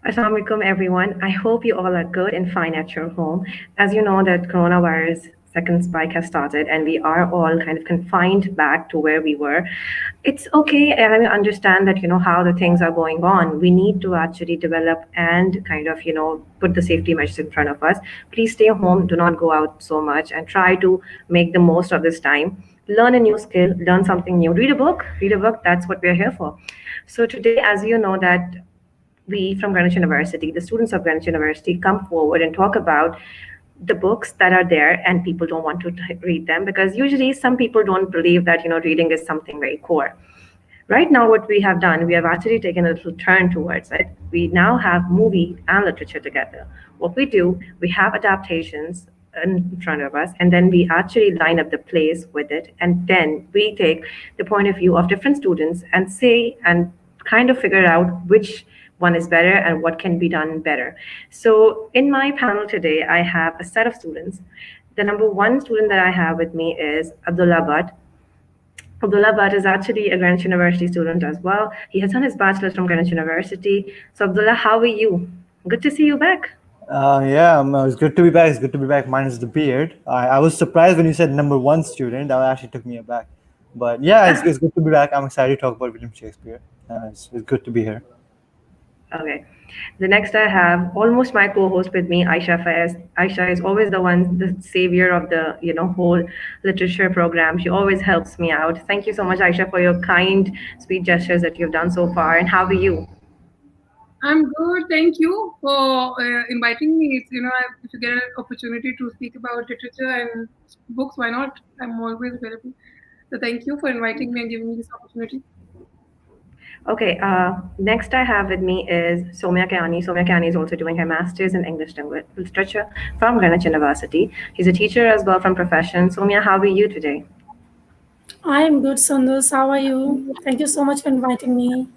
Assalamu alaikum, everyone. I hope you all are good and fine at your home. As you know, that coronavirus second spike has started, and we are all kind of confined back to where we were. It's okay, and I understand that how the things are going on. We need to actually develop and kind of put the safety measures in front of us. Please stay home. Do not go out so much, and try to make the most of this time. Learn a new skill. Learn something new. Read a book. Read a book. That's what we're here for. So today, as you know, that we from Greenwich University, the students of Greenwich University, come forward and talk about the books that are there and people don't want to read them because usually some people don't believe that reading is something very core. Right now, what we have done, we have actually taken a little turn towards it. We now have movie and literature together. What we do, we have adaptations in front of us, and then we actually line up the plays with it, and then we take the point of view of different students and say and kind of figure out which one is better and what can be done better. So, in my panel today, I have a set of students. The number one student that I have with me is Abdullah Bhatt. Abdullah Bhatt is actually a Greenwich University student as well. He has done his bachelor's from Greenwich University. So, Abdullah, how are you? Good to see you back. Yeah, it's good to be back. It's good to be back. Minus the beard. I was surprised when you said number one student. That actually took me aback. But yeah, it's good to be back. I'm excited to talk about William Shakespeare. It's good to be here. Okay. The next I have almost my co-host with me, Aisha Faiz. Aisha is always the one, the savior of the whole literature program. She always helps me out. Thank you so much, Aisha, for your kind, sweet gestures that you've done so far. And how are you? I'm good. Thank you for inviting me. If you get an opportunity to speak about literature and books, why not? I'm always available. So thank you for inviting me and giving me this opportunity. Okay, next I have with me is Soumya Kyani. Soumya Kyani is also doing her master's in English literature from Greenwich University. She's a teacher as well from profession. Soumya, how are you today? I am good, Sandus. How are you? Thank you so much for inviting me.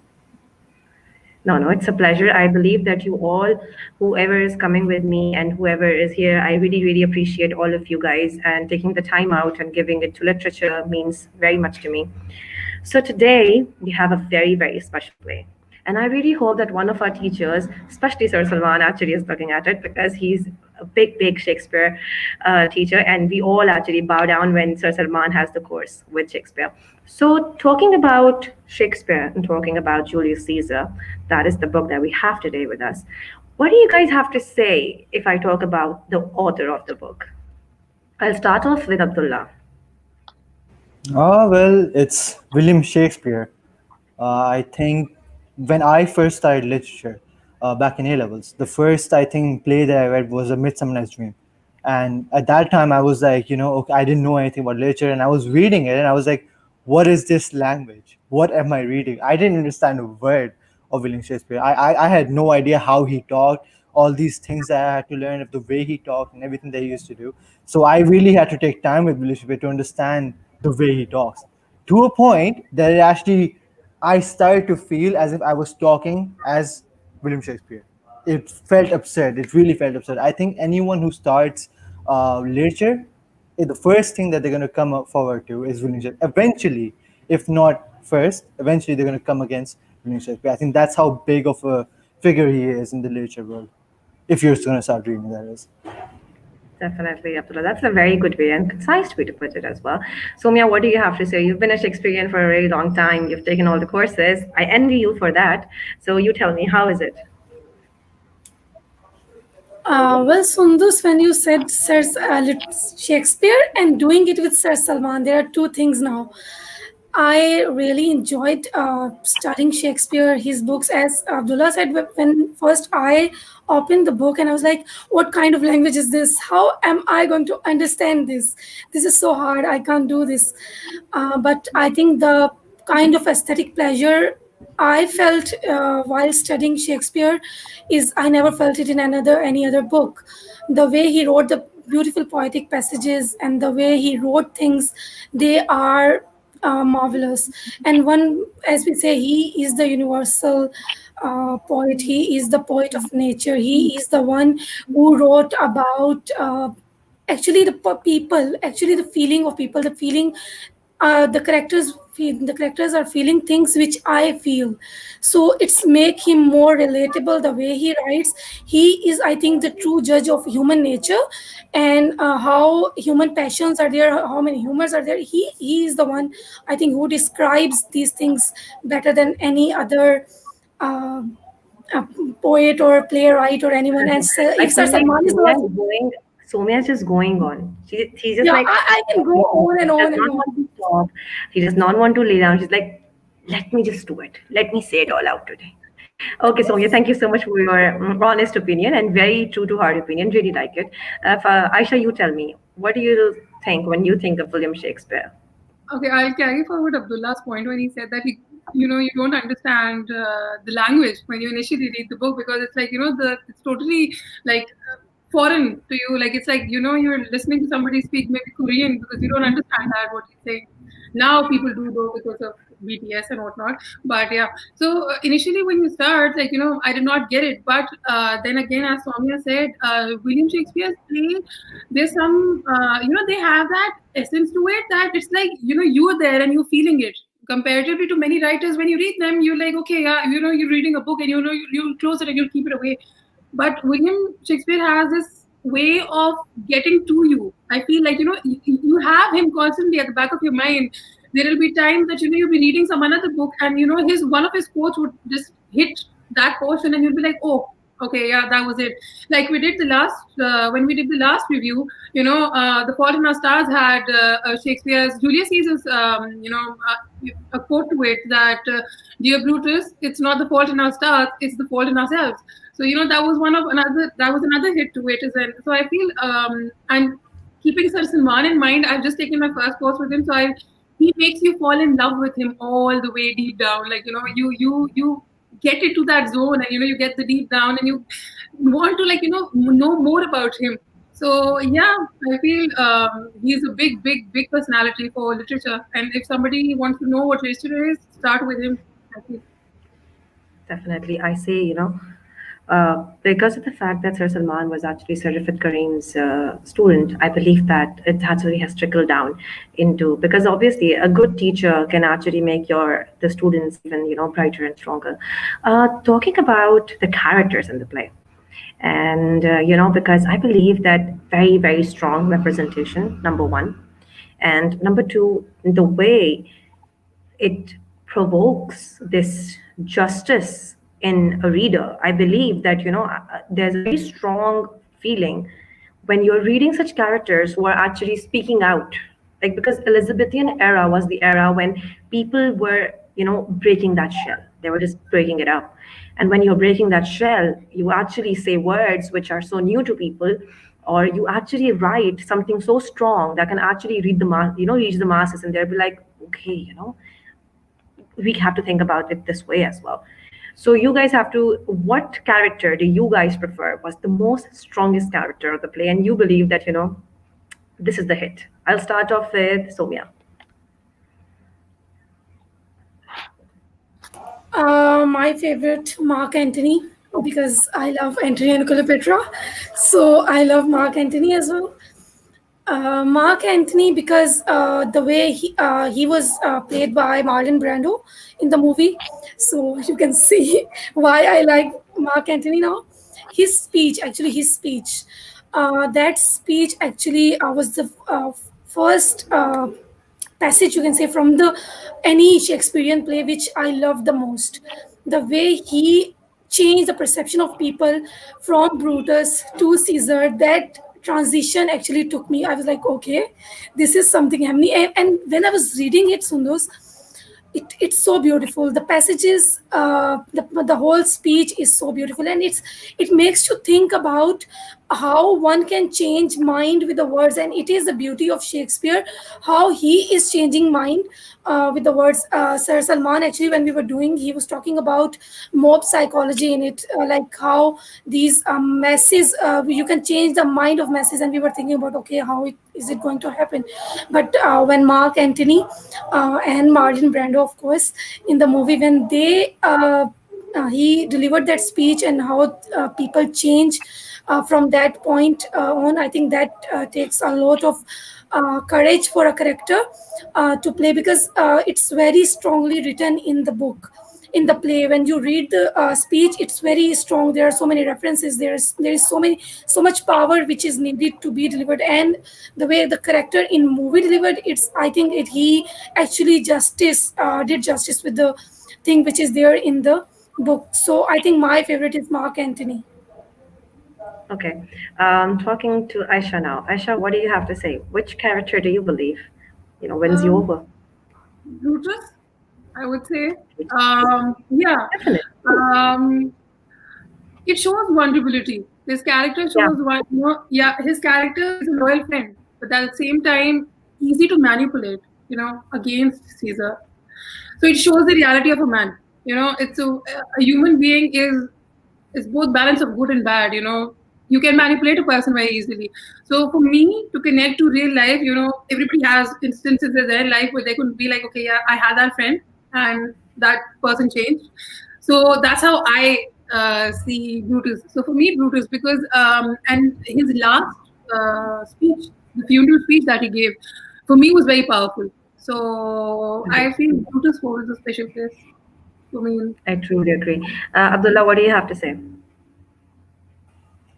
No, it's a pleasure. I believe that you all, whoever is coming with me and whoever is here, I really, really appreciate all of you guys, and taking the time out and giving it to literature means very much to me. So today we have a very, very special play. And I really hope that one of our teachers, especially Sir Salman, actually is looking at it because he's a big, big Shakespeare teacher, and we all actually bow down when Sir Salman has the course with Shakespeare. So, talking about Shakespeare and talking about Julius Caesar, that is the book that we have today with us. What do you guys have to say if I talk about the author of the book? I'll start off with Abdullah. Oh, well, it's William Shakespeare. I think when I first started literature back in A levels, the first I think play that I read was A Midsummer Night's Dream, and at that time I was like, okay, I didn't know anything about literature, and I was reading it, and I was like, what is this language? What am I reading? I didn't understand a word of William Shakespeare. I had no idea how he talked, all these things that I had to learn of the way he talked and everything that he used to do. So I really had to take time with William Shakespeare to understand the way he talks, to a point that it actually I started to feel as if I was talking as William Shakespeare. It felt absurd. It really felt absurd. I think anyone who starts literature, the first thing that they're going to come forward to is William Shakespeare. Eventually, if not first, eventually they're going to come against William Shakespeare. I think that's how big of a figure he is in the literature world. If you're going to start reading, that is. Definitely, Abdullah. That's a very good way and concise way to put it as well. Soumya, what do you have to say? You've been a Shakespearean for a very long time. You've taken all the courses. I envy you for that. So you tell me, how is it? Well, Sundus, when you said Shakespeare and doing it with Sir Salman, there are two things now. I really enjoyed studying Shakespeare, his books. As Abdullah said, when first I opened the book and I was like, what kind of language is this? How am I going to understand this? This is so hard. I can't do this. But I think the kind of aesthetic pleasure I felt while studying Shakespeare is I never felt it in any other book. The way he wrote the beautiful poetic passages and the way he wrote things, they are marvelous. And one, as we say, he is the universal poet. He is the poet of nature. He is the one who wrote about actually the people, actually the feeling of people, the feeling the characters the characters are feeling things which I feel. So it's make him more relatable the way he writes. He is, I think, the true judge of human nature, and how human passions are there, how many humors are there. He is the one, I think, who describes these things better than any other uh, uh, poet or playwright or anyone. And I if Sir feel like Salman is Soumya also, is going. Soumya is just going on. She's just yeah, like I can go on and she does on and not on. want to stop. She does not want to lay down. She's like, let me just do it. Let me say it all out today. Okay, Soumya, thank you so much for your honest opinion and very true to heart opinion. Really like it. Aisha, you tell me, what do you think when you think of William Shakespeare? Okay, I'll carry forward Abdullah's point when he said that you don't understand the language when you initially read the book, because it's like it's totally like foreign to you. Like it's like you're listening to somebody speak maybe Korean because you don't understand that what he's saying. Now people do though because of BTS and whatnot. But yeah, so initially when you start, like I did not get it. But then again, as Soumya said, William Shakespeare's play, there's some they have that essence to it that it's like you're there and you're feeling it. Comparatively to many writers, when you read them, you're like, okay, yeah, you're reading a book and you'll close it and you'll keep it away. But William Shakespeare has this way of getting to you. I feel like you have him constantly at the back of your mind. There will be times that you'll be reading some another book, and his one of his quotes would just hit that portion, and you'll be like, oh, okay, yeah, that was it. Like we did the last when we did the last review, The Fault in Our Stars had Shakespeare's Julius Caesar's a quote to it that dear Brutus, it's not the fault in our stars, it's the fault in ourselves. So that was another hit to it as well. So I feel and keeping Sir Salman in mind, I've just taken my first course with him, so he makes you fall in love with him all the way deep down. Like you get into that zone, and you get the deep down, and you want to know more about him. So yeah, I feel he's a big, big, big personality for literature. And if somebody wants to know what literature is, start with him. I feel. Definitely, I say, because of the fact that Sir Salman was actually Sir Rifat Karim's student, I believe that it actually has trickled down into, because obviously a good teacher can actually make the students even brighter and stronger. Talking about the characters in the play, and because I believe that very, very strong representation, number one, and number two, the way it provokes this justice in a reader. I believe that there's a very strong feeling when you're reading such characters who are actually speaking out, like, because Elizabethan era was the era when people were breaking that shell. They were just breaking it up. And when you're breaking that shell, you actually say words which are so new to people, or you actually write something so strong that can actually reach the masses, and they'll be like, okay, we have to think about it this way as well. So you guys have to, what character do you guys prefer was the most strongest character of the play, and you believe that this is the hit? I'll start off with Somya. My favorite, Mark Antony, because I love Antony and Cleopatra. So I love Mark Antony as well. Mark Antony, because the way he was played by Marlon Brando in the movie, so you can see why I like Mark Antony now. His speech, that speech actually was the first passage, you can say, from the any Shakespearean play which I love the most. The way he changed the perception of people from Brutus to Caesar, that transition actually took me. I was like, okay, this is something happening. And when I was reading it, Sundus, it's so beautiful. The passages, the whole speech is so beautiful, and it makes you think about how one can change mind with the words. And it is the beauty of Shakespeare, how he is changing mind with the words. Sir Salman, actually, when we were doing, he was talking about mob psychology in it, like how these masses, you can change the mind of masses. And we were thinking about, okay, how is it going to happen? But when Mark Antony and Marlon Brando, of course, in the movie, when they he delivered that speech and how people change from that point on. I think that takes a lot of courage for a character to play, because it's very strongly written in the book. In the play, when you read the speech, it's very strong. There are so many references. There is so much power which is needed to be delivered, and the way the character in movie delivered, it's, I think he actually justice did justice with the thing which is there in the book. So I think my favorite is Mark Antony. Okay. Talking to Aisha now. Aisha, what do you have to say? Which character do you believe, wins you Um, over? Brutus, I would say. Yeah. Definitely. Um, it shows vulnerability. His character Yeah. shows one, yeah, his character is a loyal friend, but at the same time, easy to manipulate, against Caesar. So it shows the reality of a man. It's a human being is both balance of good and bad. You can manipulate a person very easily. So for me to connect to real life, everybody has instances in their life where they could be like, okay, yeah, I had that friend and that person changed. So that's how I see Brutus. So for me, Brutus, because and his last speech, the funeral speech that he gave, for me was very powerful. So I feel Brutus holds a special place for me. I truly agree. Abdullah, what do you have to say?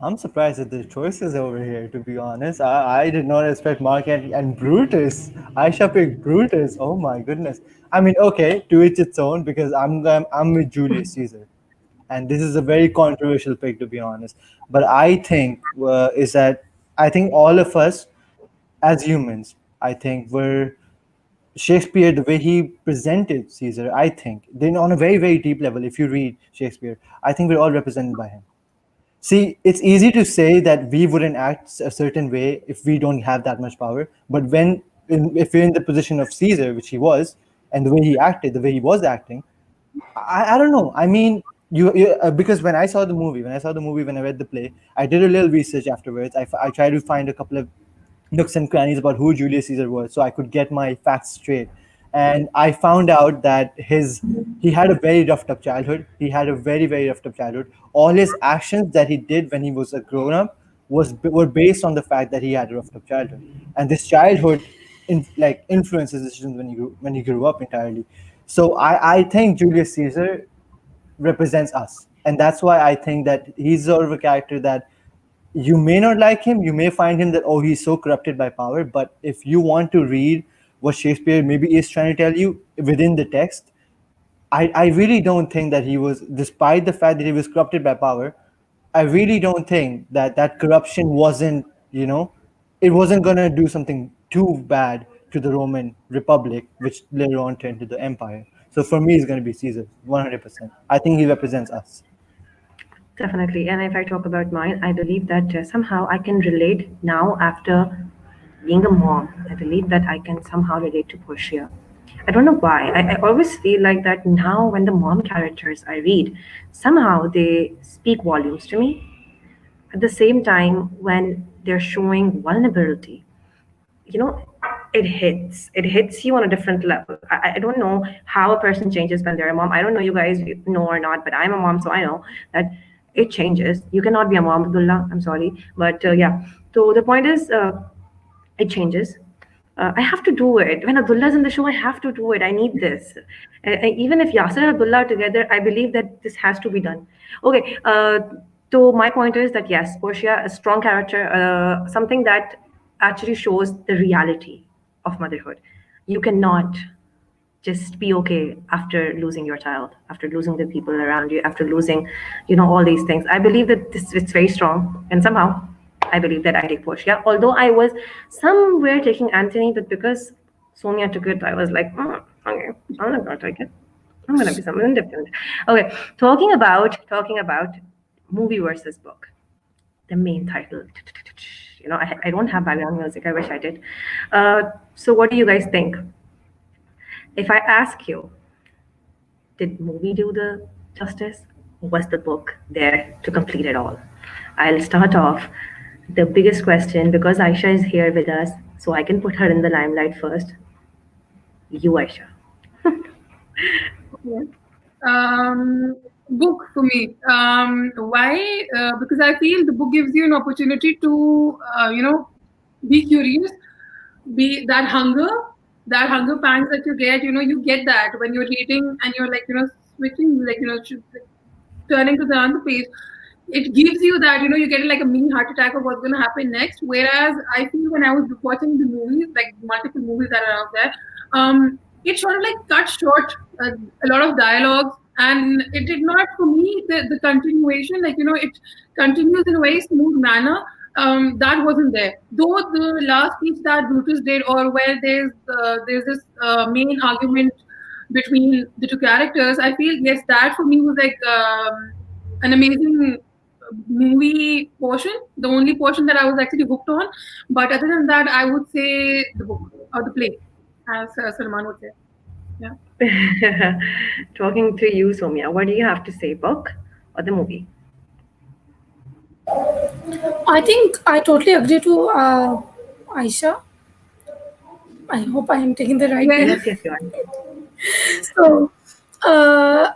I'm surprised at the choices over here, to be honest. I did not expect Mark and Brutus. Aisha picked Brutus. Oh my goodness. I mean, okay, to each its own, because I'm with Julius Caesar. And this is a very controversial pick, to be honest. But I think is that I think all of us as humans, I think were Shakespeare, the way he presented Caesar, I think, then on a very, very deep level, if you read Shakespeare, I think we're all represented by him. See, it's easy to say that we wouldn't act a certain way if we don't have that much power. But if you're in the position of Caesar, which he was, and the way he acted, the way he was acting, I don't know. I mean, because when I read the play, I did a little research afterwards. I tried to find a couple of nooks and crannies about who Julius Caesar was, so I could get my facts straight. And I found out that he had a very roughed up childhood. He had a very, very roughed up childhood. All his actions that he did when he was a grown up were based on the fact that he had a roughed up childhood, and this childhood influenced his decisions when he grew up entirely. So I think Julius Caesar represents us, and that's why I think that he's sort of a character that you may not like him, you may find him that, oh, he's so corrupted by power, but if you want to read what Shakespeare maybe is trying to tell you within the text, I really don't think that he was, despite the fact that he was corrupted by power, I really don't think that that corruption wasn't, it wasn't going to do something too bad to the Roman Republic, which later on turned to the empire. So for me, it's going to be Caesar, 100%. I think he represents us. Definitely. And if I talk about mine, I believe that somehow I can relate now after being a mom. I believe that I can somehow relate to Portia. I don't know why. I always feel like that now when the mom characters I read, somehow they speak volumes to me. At the same time, when they're showing vulnerability, you know, it hits you on a different level. I don't know how a person changes when they're a mom. I don't know you guys know or not, but I'm a mom, so I know that it changes. You cannot be a mom, Abdullah, I'm sorry, but yeah. So the point is, it changes. I have to do it. When Abdullah's in the show, I have to do it. I need this. Even if Yasser and Abdullah are together, I believe that this has to be done. Okay. So my point is that yes, Portia, a strong character, something that actually shows the reality of motherhood. You cannot just be okay after losing your child, after losing the people around you, after losing, all these things. I believe that this it's very strong, and somehow I believe that I take Portia. Although I was somewhere taking Anthony, but because Sonia took it, I was like, okay, I'm not gonna take it. I'm gonna be someone different. Okay, talking about movie versus book. The main title. I don't have background music. I wish I did. So what do you guys think? If I ask you, did movie do the justice? Or was the book there to complete it all? I'll start off the biggest question because Aisha is here with us, so I can put her in the limelight first. You, Aisha. Yeah. Um, Book for me. Why? Because I feel the book gives you an opportunity to, be curious, be that hunger pangs that you get. You get that when you're reading and you're like, switching, like, turning to the other page. It gives you that, you get like a mini heart attack of what's going to happen next. Whereas I feel when I was watching the movies, like multiple movies that are out there, it sort of like cut short a lot of dialogues, and it did not, for me, the continuation, like, it continues in a very smooth manner. That wasn't there. Though the last speech that Brutus did, or where there's this main argument between the two characters, I feel, yes, that for me was like an amazing movie portion, the only portion that I was actually hooked on. But other than that, I would say the book or the play, as Salman would say. Yeah. Talking to you, Somya, what do you have to say, book or the movie? I think I totally agree to Aisha. I hope I am taking the right Yes. name. Yes, yes, you are. So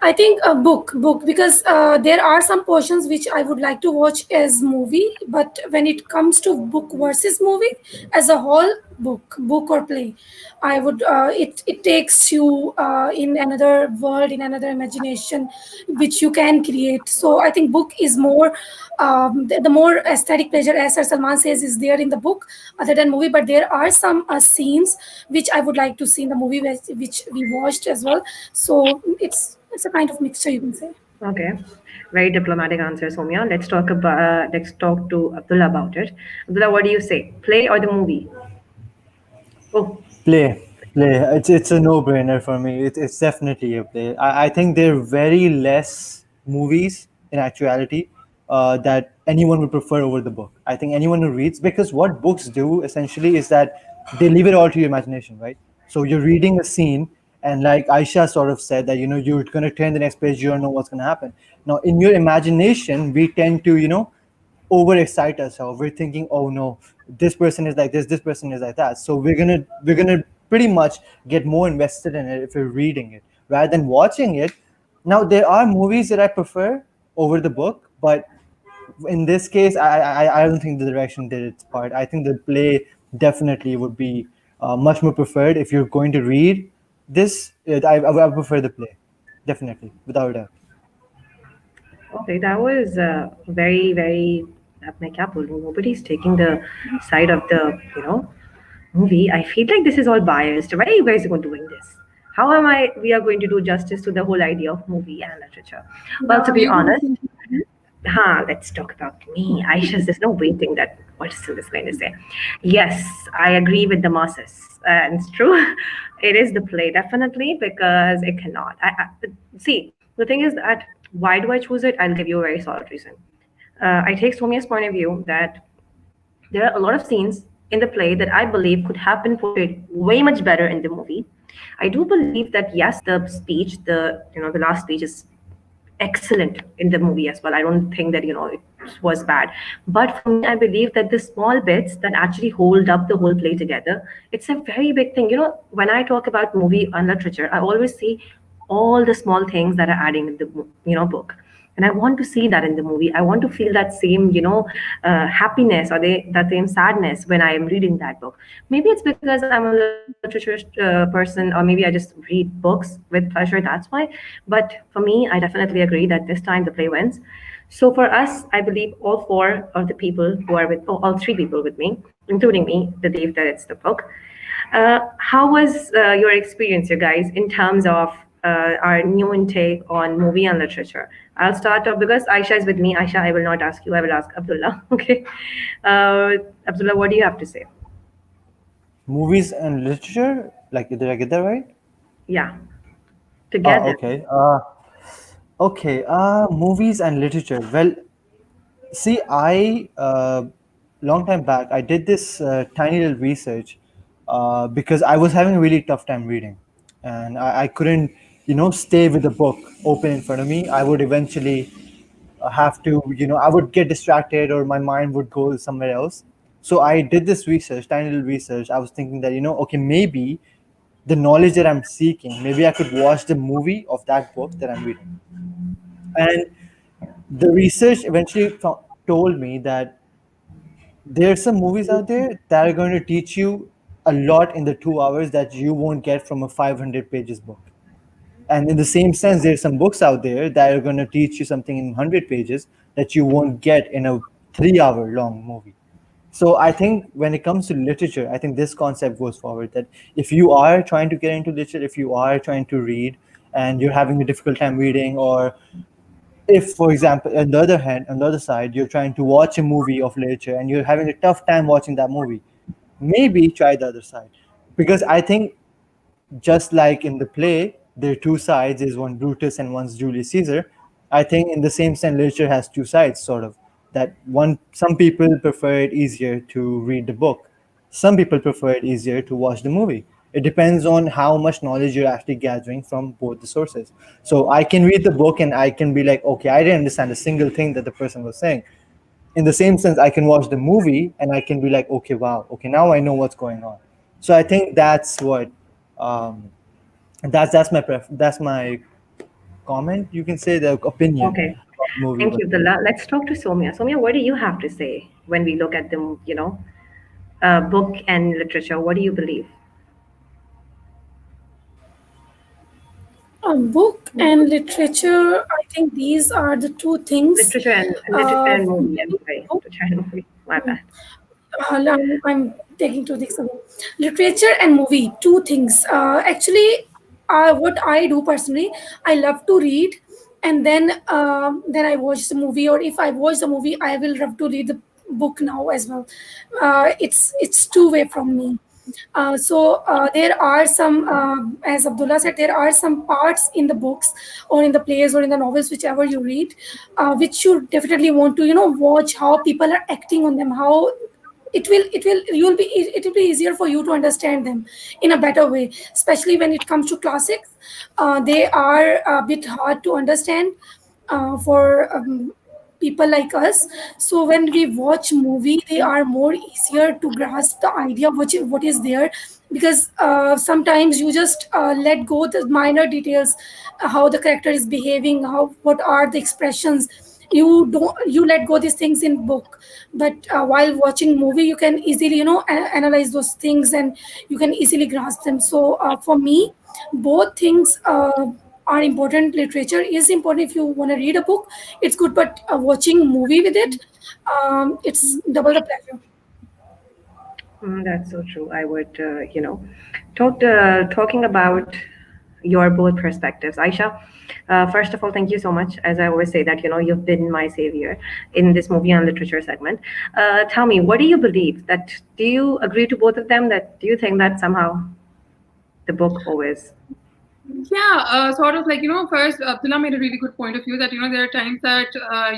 I think a book, because there are some portions which I would like to watch as movie, but when it comes to book versus movie as a whole, book or play, I would it takes you in another world, in another imagination, which you can create. So I think book is more the more aesthetic pleasure, as Sir Salman says, is there in the book other than movie. But there are some scenes which I would like to see in the movie, which we watched as well. So it's a kind of mixture, you can say. Okay, very diplomatic answer, Somya. Let's talk to Abdullah about it. Abdullah, what do you say? Play or the movie? Oh, Play, play. It's a no-brainer for me. It's definitely a play. I think there are very less movies in actuality that anyone would prefer over the book. I think anyone who reads, because what books do essentially is that they leave it all to your imagination, right? So you're reading a scene, and like Aisha sort of said that you're gonna turn the next page, you don't know what's gonna happen. Now in your imagination, we tend to overexcite ourselves. We're thinking, oh no, this person is like this person is like that. So we're gonna pretty much get more invested in it if we're reading it rather than watching it. Now there are movies that I prefer over the book, but in this case, I don't think the direction did its part. I think the play definitely would be much more preferred. If you're going to read this, I prefer the play, definitely, without a doubt. okay, that was very, very. आपने क्या बोलूं? Nobody's taking the side of the movie. I feel like this is all biased. Why are you guys doing this? How am I? We are going to do justice to the whole idea of movie and literature. Well, to Yeah, be you do honest, think. let's talk about me. Aisha's, there's no waiting that what is this going to say. Yes, I agree with the masses. And it's true. It is the play, definitely, because it cannot. See, the thing is that why do I choose it? I'll give you a very solid reason. I take Somia's point of view that there are a lot of scenes in the play that I believe could have been portrayed way much better in the movie. I do believe that yes, the speech, the last speech is excellent in the movie as well. I don't think that it was bad, but for me, I believe that the small bits that actually hold up the whole play together, it's a very big thing. When I talk about movie and literature, I always see all the small things that are adding in the book, and I want to see that in the movie. I want to feel that same happiness or that same sadness when I am reading that book. Maybe it's because I'm a literature person, or maybe I just read books with pleasure, that's why. But for me, I definitely agree that this time the play wins. So for us, I believe all four of the people who are with, oh, all three people with me, including me, believe that it's the book. How was your experience, you guys, in terms of our new intake on movie and literature? I'll start off because Aisha is with me. Aisha, I will not ask you. I will ask Abdullah. Okay. Abdullah, what do you have to say? Movies and literature, like, did I get that right? Yeah, Oh, together. okay. Okay. Movies and literature. Well, see, I long time back I did this tiny little research because I was having a really tough time reading, and I couldn't, stay with the book open in front of me. I would eventually have to, I would get distracted or my mind would go somewhere else. So I did this research, tiny little research. I was thinking that, okay, maybe the knowledge that I'm seeking, maybe I could watch the movie of that book that I'm reading. And the research eventually told me that there are some movies out there that are going to teach you a lot in the 2 hours that you won't get from a 500 pages book. And in the same sense, there's some books out there that are going to teach you something in 100 pages that you won't get in a 3 hour long movie. So I think when it comes to literature, I think this concept goes forward that if you are trying to get into literature, if you are trying to read and you're having a difficult time reading, or if, for example, on the other hand, on the other side, you're trying to watch a movie of literature and you're having a tough time watching that movie, maybe try the other side. Because I think just like in the play, there are two sides, is one Brutus and one's Julius Caesar. I think in the same sense, literature has two sides, sort of. That one, some people prefer it easier to read the book. Some people prefer it easier to watch the movie. It depends on how much knowledge you're actually gathering from both the sources. So I can read the book and I can be like, okay, I didn't understand a single thing that the person was saying. In the same sense, I can watch the movie and I can be like, okay, wow, okay, now I know what's going on. So I think that's what um, that's my comment. You can say the opinion Okay. of the movie. Thank But you, Abdullah. Let's talk to Somya. Somya, what do you have to say when we look at the, book and literature? What do you believe? Book and literature, I think these are the two things. Literature and For movie. I'm me, sorry, book, literature and movie. My bad. I'm taking two things away. Literature and movie, two things. Actually, what I do personally, I love to read, and then I watch the movie. Or if I watch the movie, I will love to read the book now as well. It's two way from me. So there are some, as Abdullah said, there are some parts in the books or in the plays or in the novels, whichever you read, which you definitely want to watch how people are acting on them, how it will be easier for you to understand them in a better way, especially when it comes to classics. They are a bit hard to understand for people like us. So when we watch movie, they are more easier to grasp the idea of what is there, because sometimes you just let go the minor details, how the character is behaving, how what are the expressions. You let go these things in book, but while watching movie you can easily analyze those things, and you can easily grasp them. So for me, both things are important. Literature is important. If you want to read a book, it's good, but watching movie with it, it's double the pleasure. That's so true. I would, talking about your both perspectives. Aisha, first of all, thank you so much. As I always say that, you've been my savior in this movie and literature segment. Tell me, what do you believe? Do you agree to both of them? Do you think that somehow the book always? Yeah, sort of like, first, Abdullah made a really good point of view that, there are times that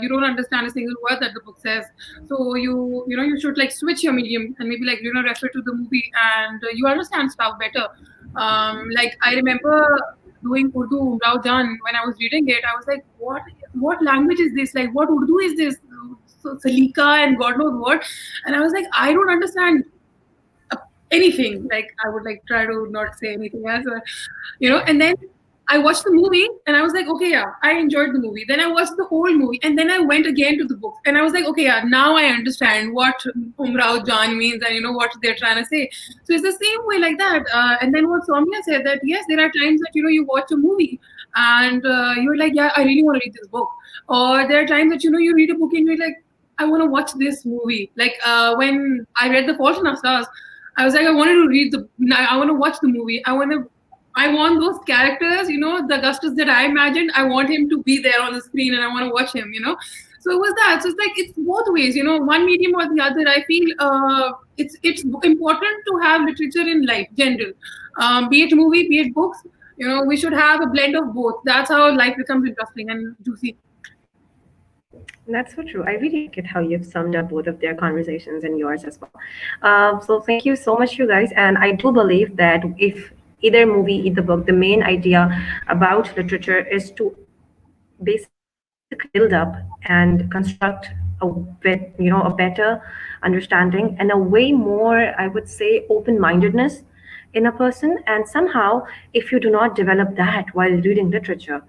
you don't understand a single word that the book says. So you should like switch your medium and maybe like, refer to the movie, and you understand stuff better. Like I remember doing Urdu Rao Jan when I was reading it. I was like, what language is this? Like, what Urdu is this? So Salika and God knows what. And I was like, I don't understand anything. Like I would like try to not say anything else, and then I watched the movie and I was like, okay, yeah, I enjoyed the movie. Then I watched the whole movie and then I went again to the book and I was like, okay, yeah, now I understand what Umrao Jan means and what they're trying to say. So it's the same way like that. And then what Soumya said, that yes, there are times that you watch a movie and you're like, yeah, I really want to read this book. Or there are times that you read a book and you're like, I want to watch this movie. Like when I read The Fault in Our Stars, I was like, I wanted to I want to watch the movie. I want those characters, the Augustus that I imagined. I want him to be there on the screen and I want to watch him. So it was that. So it's like, it's both ways, one medium or the other. I feel it's important to have literature in life, general. Be it movie, be it books, we should have a blend of both. That's how life becomes interesting and juicy. That's so true. I really like it how you've summed up both of their conversations and yours as well. So thank you so much, you guys. And I do believe that if either movie, either book, the main idea about literature is to basically build up and construct a better understanding and a way more, I would say, open-mindedness in a person. And somehow, if you do not develop that while reading literature,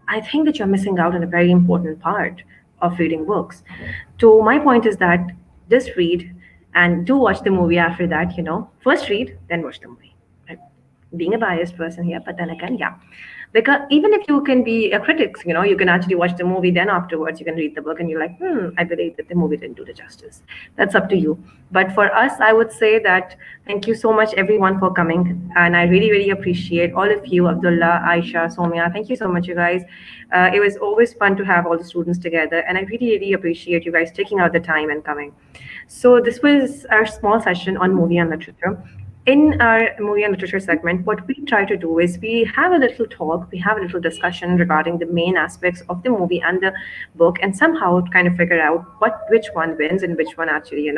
I think that you're missing out on a very important part of reading books. So my point is that just read and do watch the movie after that, First read, then watch the movie. I'm being a biased person here, but then again, yeah. Because even if you can be a critic, you can actually watch the movie, then afterwards you can read the book and you're like, I believe that the movie didn't do the justice. That's up to you. But for us, I would say that thank you so much, everyone, for coming. And I really, really appreciate all of you, Abdullah, Aisha, Somya. Thank you so much, you guys. It was always fun to have all the students together. And I really, really appreciate you guys taking out the time and coming. So this was our small session on movie and literature. In our movie and literature segment, what we try to do is we have a little talk, we have a little discussion regarding the main aspects of the movie and the book, and somehow kind of figure out which one wins and which one actually,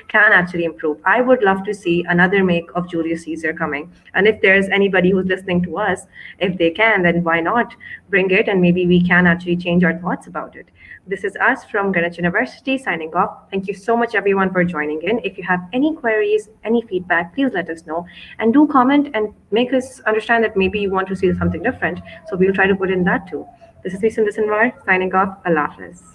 can actually improve. I would love to see another make of Julius Caesar coming. And if there's anybody who's listening to us, if they can, then why not bring it and maybe we can actually change our thoughts about it. This is us from Greenwich University signing off. Thank you so much, everyone, for joining in. If you have any queries, any feedback, please let us know. And do comment and make us understand that maybe you want to see something different. So we'll try to put in that too. This is Lisa Disenvar signing off. Allah Hafiz.